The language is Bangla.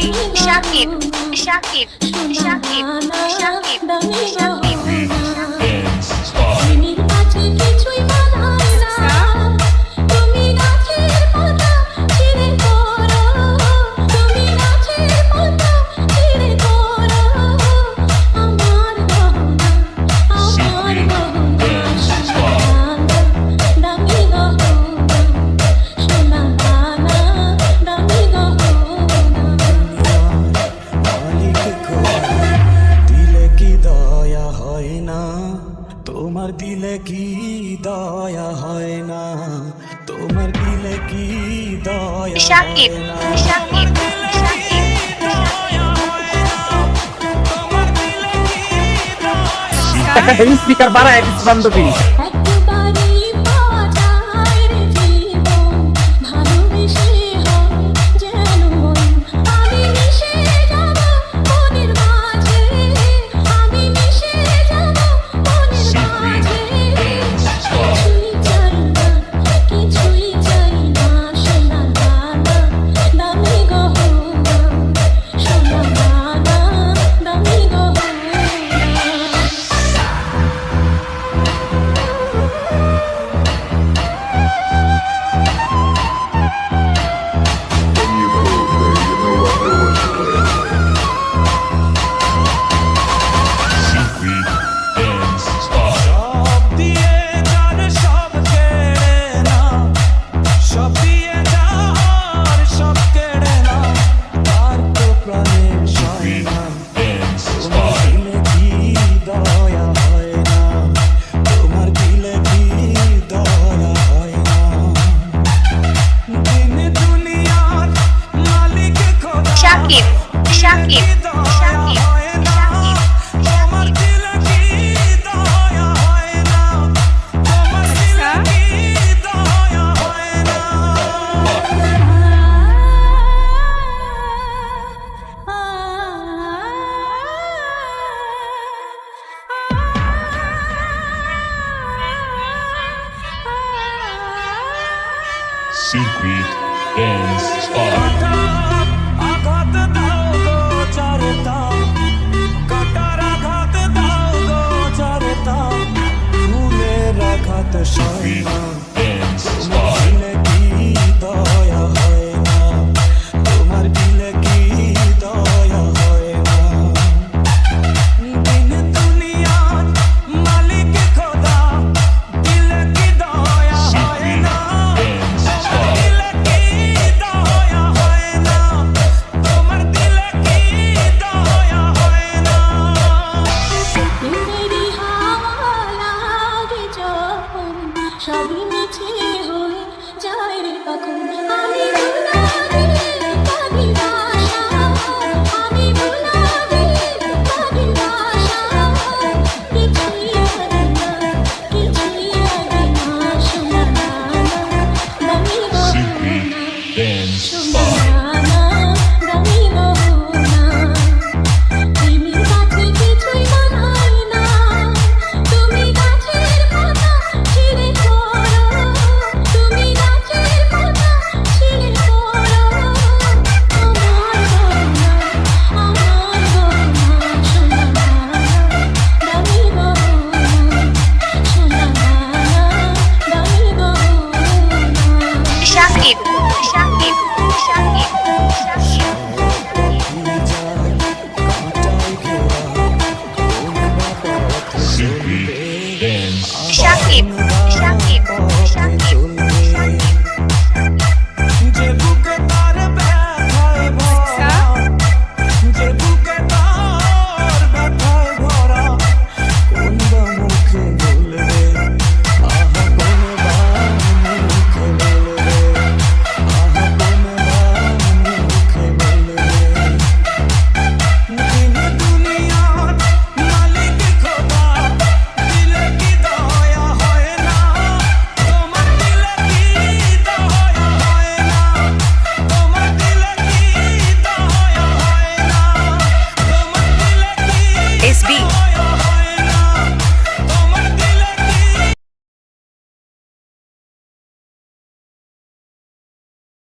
শাকিব শাকিব শাকিব শাকিব শাকিব তোমার দিলে কি দয়া হয় না, তোমার দিলে কি দয়া শাকিব শাকিব শাকিব স্পিকার বাড়ায় দিস বান্ধবী। Shakib Shakib Shakib Secret Dance Spot. আঘাত দাও গো চারতা, কাটার আঘাত দাও গো চারতা, ফুলের আঘাত সয় না, Dance তোমার Spot. দিলে কি দয়া হয় না, তোমার দিলে কি দয়া হয় না। দিন দুনিয়ার মালিক খোদা, দিলে কি দয়া হয় না, তোমার দিলে কি দয়া হয় না, তোমার দিলে কি দয়া হয় না। সবই মিছে হয়ে যায় রে তখন আমি ভুলাগে পাগল ভাষা, আমি ভুলাগে পাগল ভাষা, কিছুই লাগে না, কিছুই লাগে না, শোনা না, দামি গো Secret Dance শোনা Spot. না।